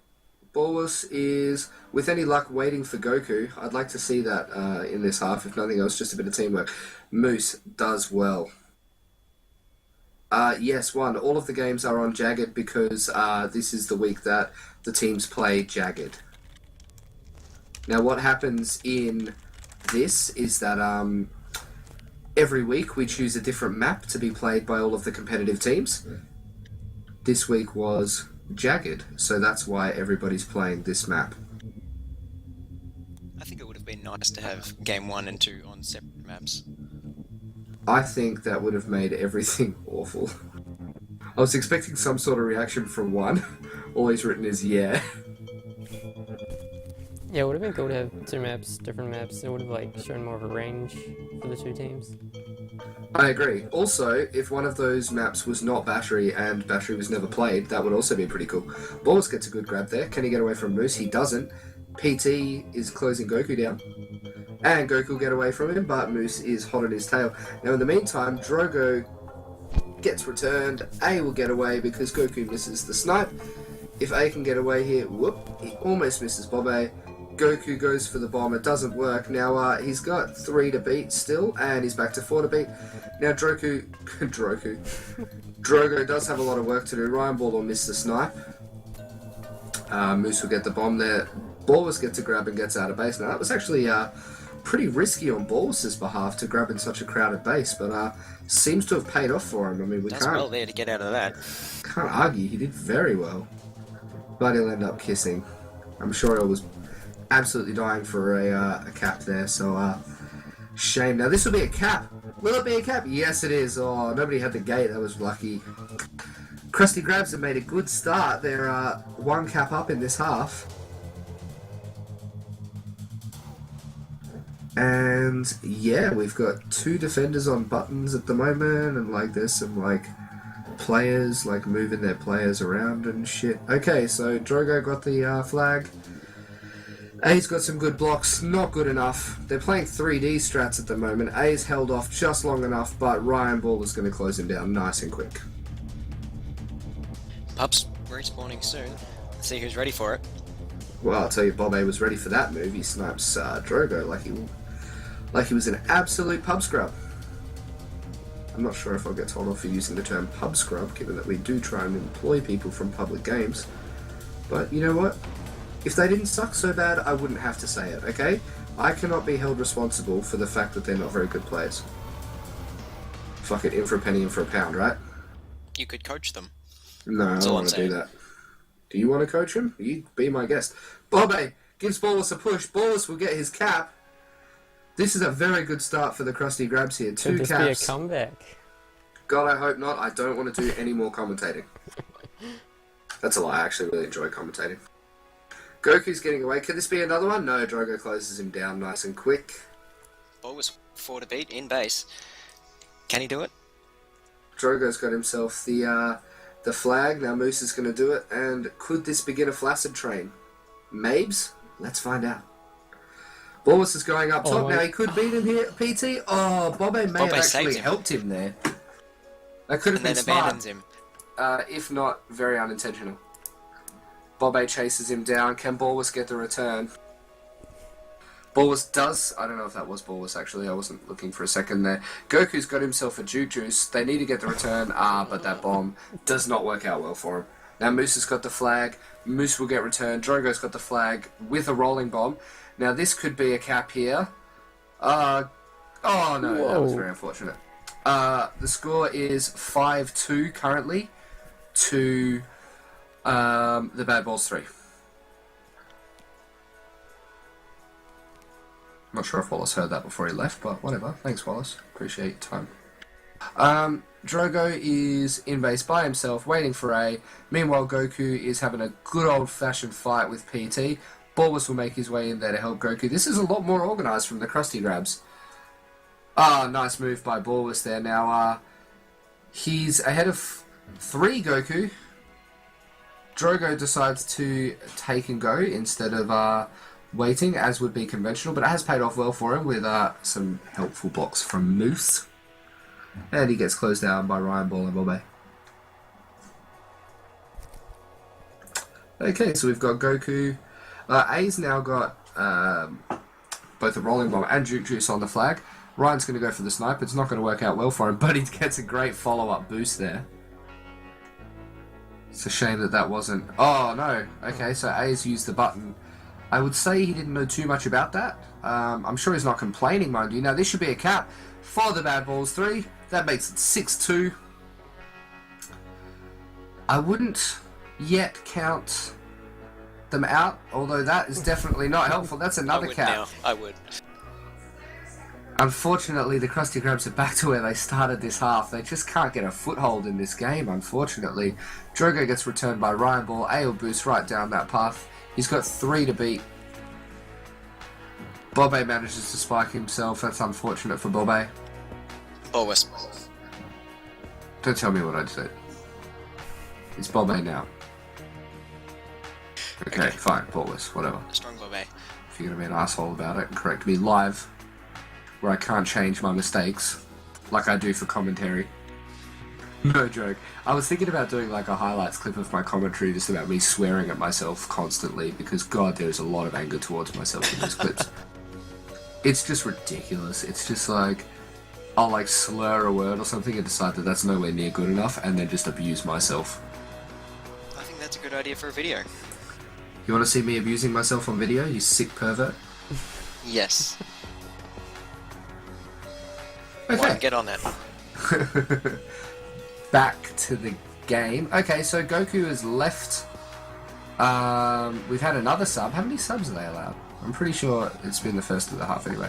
Bolus is, with any luck, waiting for Goku. I'd like to see that in this half, if nothing else, just a bit of teamwork. Moose does well. Yes, all of the games are on Jagged because this is the week that the teams play Jagged. Now, what happens in this is that every week we choose a different map to be played by all of the competitive teams. This week was Jagged, so that's why everybody's playing this map. I think it would have been nice to have game 1 and 2 on separate maps. I think that would have made everything awful. I was expecting some sort of reaction from one. All he's written is yeah. Yeah, it would have been cool to have two maps, different maps. It would have like shown more of a range for the two teams. I agree. Also, if one of those maps was not Battery and Battery was never played, that would also be pretty cool. Balls gets a good grab there. Can he get away from Moose? He doesn't. PT is closing Goku down. And Goku will get away from him, but Moose is hot on his tail. Now, in the meantime, Drogo gets returned. A will get away because Goku misses the snipe. If A can get away here, whoop, he almost misses Bobe. Goku goes for the bomb, it doesn't work. Now he's got 3 to beat still, and he's back to 4 to beat. Now Drogo does have a lot of work to do. Ryan Ball will miss the snipe. Moose will get the bomb there. Ballus gets a grab and gets out of base. Now that was actually pretty risky on Ballus's behalf to grab in such a crowded base, but seems to have paid off for him. I mean, we Does can't well there to get out of that. argue. He did very well, but he'll end up kissing. I'm sure he was absolutely dying for a cap there, so shame. Now this will be a cap. Will it be a cap? Yes it is. Oh, nobody had the gate, that was lucky. Krusty Grabs have made a good start. They're 1 cap up in this half. And yeah, we've got 2 defenders on buttons at the moment, and like there's some like players like moving their players around and shit. Okay, so Drogo got the flag. A's got some good blocks, not good enough. They're playing 3D strats at the moment. A's held off just long enough, but Ryan Ball is going to close him down nice and quick. Pups respawning soon. Let's see who's ready for it. Well, I'll tell you, Bob A was ready for that move. He snipes Drogo like he was an absolute pub scrub. I'm not sure if I'll get told off for using the term pub scrub, given that we do try and employ people from public games. But you know what? If they didn't suck so bad, I wouldn't have to say it, okay? I cannot be held responsible for the fact that they're not very good players. Fuck it, in for a penny, in for a pound, right? You could coach them. No, I That's don't all want I'm to do saying. that. Do you want to coach him? You be my guest. Bobby gives Ballus a push. Ballus will get his cap. This is a very good start for the Krusty Grabs here. Two Could this caps. be a comeback? God, I hope not. I don't want to do any more commentating. That's a lie. I actually really enjoy commentating. Goku's getting away. Could this be another one? No, Drogo closes him down nice and quick. Ball was 4 to beat in base. Can he do it? Drogo's got himself the flag. Now Moose is going to do it. And could this begin a flaccid train? Mabes? Let's find out. Ballus is going up top. Oh, Now he could beat him here. PT? Oh, Bobbe may have Bobbe actually saved him. helped him there. That could have And been then smart. abandons him. If not, very unintentional. Bobbe chases him down. Can Ballus get the return? Ballus does. I don't know if that was Ballus, actually. I wasn't looking for a second there. Goku's got himself a juke juice. They need to get the return. But that bomb does not work out well for him. Now Moose has got the flag. Moose will get returned. Drogo's got the flag with a rolling bomb. Now this could be a cap here. Oh no, that was Whoa. very unfortunate. The score is 5-2 currently to the Bad Balls 3. Not sure if Wallace heard that before he left, but whatever. Thanks, Wallace. Appreciate your time. Drogo is in base by himself, waiting for A. Meanwhile, Goku is having a good old-fashioned fight with PT. Ballus will make his way in there to help Goku. This is a lot more organised from the Krusty Grabs. Nice move by Ballus there. Now, he's ahead of 3 Goku. Drogo decides to take and go instead of waiting, as would be conventional, but it has paid off well for him with some helpful blocks from Moose. And he gets closed down by Ryan Ball and Bobbe. Okay, so we've got Goku. A's now got both a rolling bomb and juke juice on the flag. Ryan's going to go for the snipe. It's not going to work out well for him, but he gets a great follow-up boost there. It's a shame that that wasn't... Oh, no. Okay, so A's used the button. I would say he didn't know too much about that. I'm sure he's not complaining, mind you. Now, this should be a cap for the Bad Balls 3. That makes it 6-2. I wouldn't yet count them out, although that is definitely not helpful. That's another I would cap. now. I would. Unfortunately, the Krusty Grabs are back to where they started this half. They just can't get a foothold in this game, unfortunately. Drogo gets returned by Ryan Ball. A will boost right down that path. He's got 3 to beat. Bobbe manages to spike himself. That's unfortunate for Bobbe. Always. Don't tell me what I said. It's Bobbe now. Okay, fine, Paulus, whatever. Strong Bobbe. If you're going to be an asshole about it and correct me live, where I can't change my mistakes, like I do for commentary. No joke. I was thinking about doing like a highlights clip of my commentary just about me swearing at myself constantly, because God, there's a lot of anger towards myself in those clips. It's just ridiculous. It's just like, I'll like slur a word or something and decide that that's nowhere near good enough, and then just abuse myself. I think that's a good idea for a video. You want to see me abusing myself on video, you sick pervert? Yes. Okay. Well, get on that. Back to the game. Okay, so Goku has left. We've had another sub. How many subs are they allowed? I'm pretty sure it's been the first of the half anyway.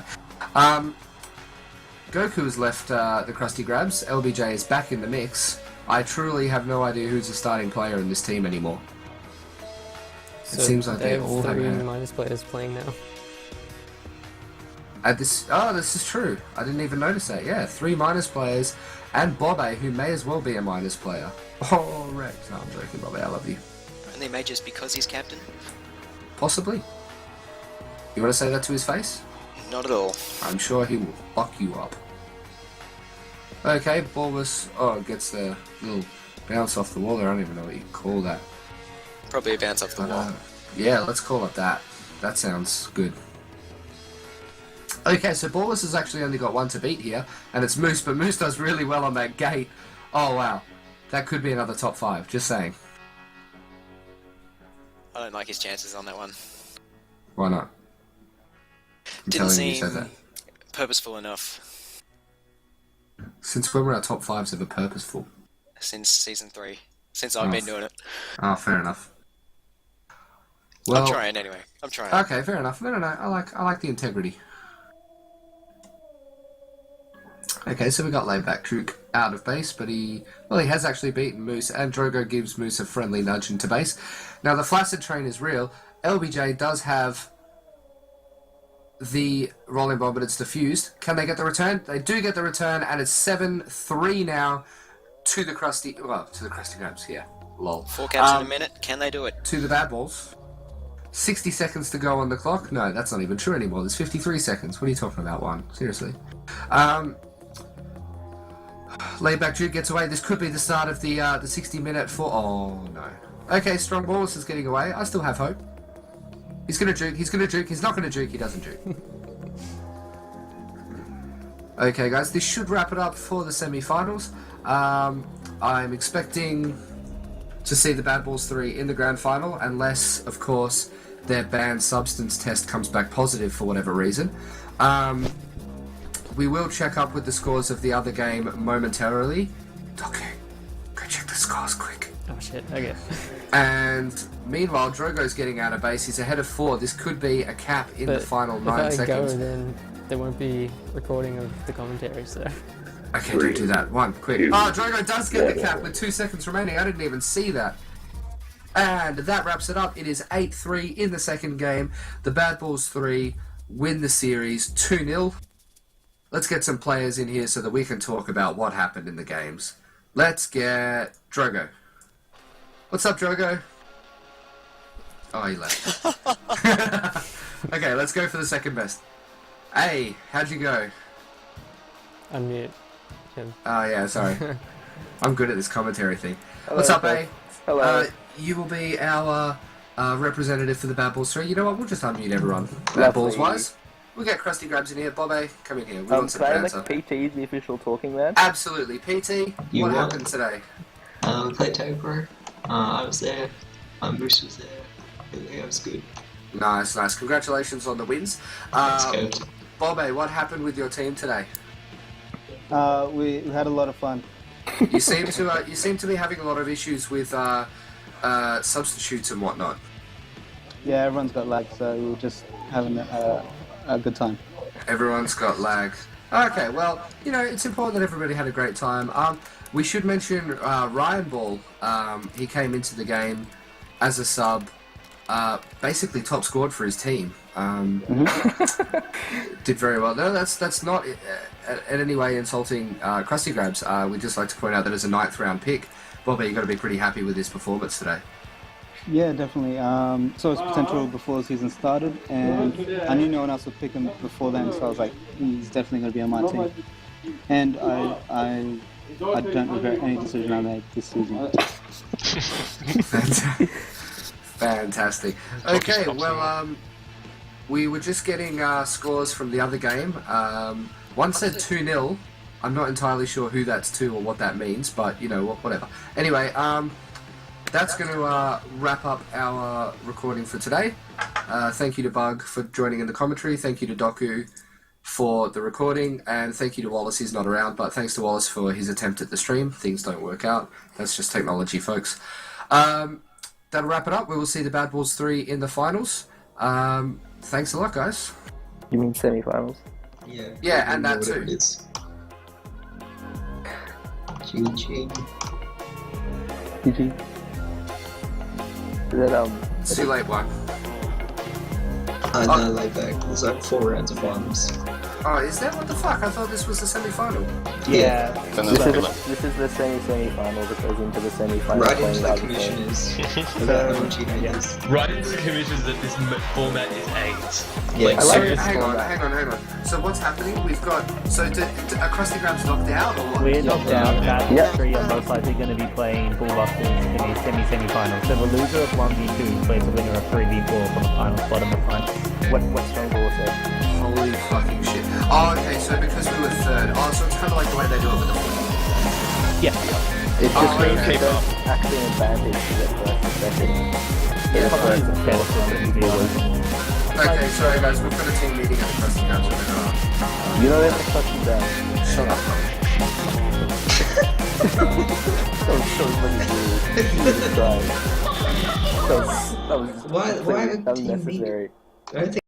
Goku has left the Krusty Grabs. LBJ is back in the mix. I truly have no idea who's the starting player in this team anymore. So It seems like they they have all have 3 a- minus players playing now. This is true. I didn't even notice that. Yeah, 3 minus players, and Bobbe, who may as well be a minus player. Oh, right. No, I'm joking, Bobbe. I love you. And they may just because he's captain. Possibly. You want to say that to his face? Not at all. I'm sure he will fuck you up. Okay, Bulbous. Oh, gets the little bounce off the wall there. I don't even know what you call that. Probably a bounce off the wall. Yeah, let's call it that. That sounds good. Okay, so Bulbous has actually only got 1 to beat here, and it's Moose, but Moose does really well on that gate. Oh, wow. That could be another top 5, just saying. I don't like his chances on that one. Why not? I'm Didn't telling you, seem said that. purposeful enough Since when were our top fives ever purposeful? since season 3. Since I've been doing it. Oh, fair enough. Well, I'm trying anyway. I'm trying. okay, fair enough. No. I like the integrity. Okay, so we got laid back Duke out of base, but he has actually beaten Moose, and Drogo gives Moose a friendly nudge into base. Now the flaccid train is real. LBJ does have the rolling bomb, but it's defused. Can they get the return? They do get the return, and it's 7-3 now to the Krusty Grabs. Yeah, lol. 4 caps in a minute. Can they do it? To the Bad Balls. 60 seconds to go on the clock. No, that's not even true anymore. There's 53 seconds. What are you talking about, One? Seriously. Laidback Duke gets away. This could be the start of the 60-minute for... Oh, no. Okay, Strong Balls is getting away. I still have hope. He's going to juke. He's going to juke. He's not going to juke. He doesn't juke. Okay, guys. This should wrap it up for the semi-finals. I'm expecting to see the Bad Balls 3 in the grand final, unless, of course, their banned substance test comes back positive for whatever reason. We will check up with the scores of the other game momentarily. Okay, go check the scores quick. Oh shit, okay. And meanwhile, Drogo's getting out of base. He's ahead of 4. This could be a cap in the final 9 if I seconds. go, then there won't be recording of the commentary, so... Okay, don't do that. 1, quick. Oh, Drogo does get the cap with 2 seconds remaining. I didn't even see that. And that wraps it up. It is 8-3 in the second game. The Bad Balls 3 win the series 2-0. Let's get some players in here so that we can talk about what happened in the games. Let's get Drogo. What's up, Drogo? Oh, he left. Okay, let's go for the second best. Hey, how'd you go? Unmute him. Oh, yeah, sorry. I'm good at this commentary thing. Hello, What's up, folks. A? Hello. You will be our representative for the Bad Balls 3. You know what? We'll just unmute everyone. Bad Balls wise. We'll get Krusty Grabs in here. Bobby, come in here. We want some Can I banter. let PT the official talking man? Absolutely. PT, You what what? happened today? We played Tag Pro. I was there. Moose was there. Everything was good. Nice, nice. Congratulations on the wins. Let's go. Bobby, what happened with your team today? We had a lot of fun. You seem to be having a lot of issues with substitutes and whatnot. Yeah, everyone's got lag, so we were just having a good time. Everyone's got lag. Okay, well, you know, it's important that everybody had a great time. We should mention Ryan Ball. He came into the game as a sub, basically top scored for his team. Did very well. No, that's not in any way insulting Krusty Grabs. We'd just like to point out that as a 9th round pick, Bobby, you've got to be pretty happy with his performance today. Yeah, definitely. Saw his potential before the season started, and I knew no one else would pick him before then, so I was like, he's definitely going to be on my team. And I don't regret any decision I made this season. Fantastic. Okay, well, we were just getting scores from the other game. One said 2-0. I'm not entirely sure who that's to or what that means, but, you know, whatever. Anyway, that's going to wrap up our recording for today. Thank you to Bug for joining in the commentary. Thank you to Doku for the recording. And thank you to Wallace. He's not around, but thanks to Wallace for his attempt at the stream. Things don't work out. That's just technology, folks. That'll wrap it up. We will see the Bad Balls 3 in the finals. Thanks a lot, guys. You mean semi-finals? Yeah. Yeah, and that whatever too. it is. GG. GG. Is that, It's too late, one. I know, like that. There's like 4 rounds of finals. Oh, is that what the fuck? I thought this was the semi-final. Yeah. This is the semi-final that goes into the semi-final. Right into playing the other commissioners. teams. About how much you hate this. Right into the commissions that this format is AIDS. Yeah, I like So, this hang on. format. So what's happening? We've got... So, are Krusty Grabs knocked out, or what? We're knocked out. Bad Yeah. 3 are most likely going to be playing Bullbusters in the semi-final. So the loser of 1v2 plays the winner of 3v4 for the final spot in the final. What Strong Ball said. Holy fucking shit. Oh, okay, so because we were third. Oh, so it's kind of like the way they do it with the football. Yeah. It just Oh, means okay. that there's actually an advantage to get first and second. Yeah, Probably the best of the viewers. Okay, sorry guys, we've got a team meeting at the Krusty Council. You know they have to shut you down. Shut up. That was so funny, dude. Jesus Christ. That was Why unnecessary. I don't think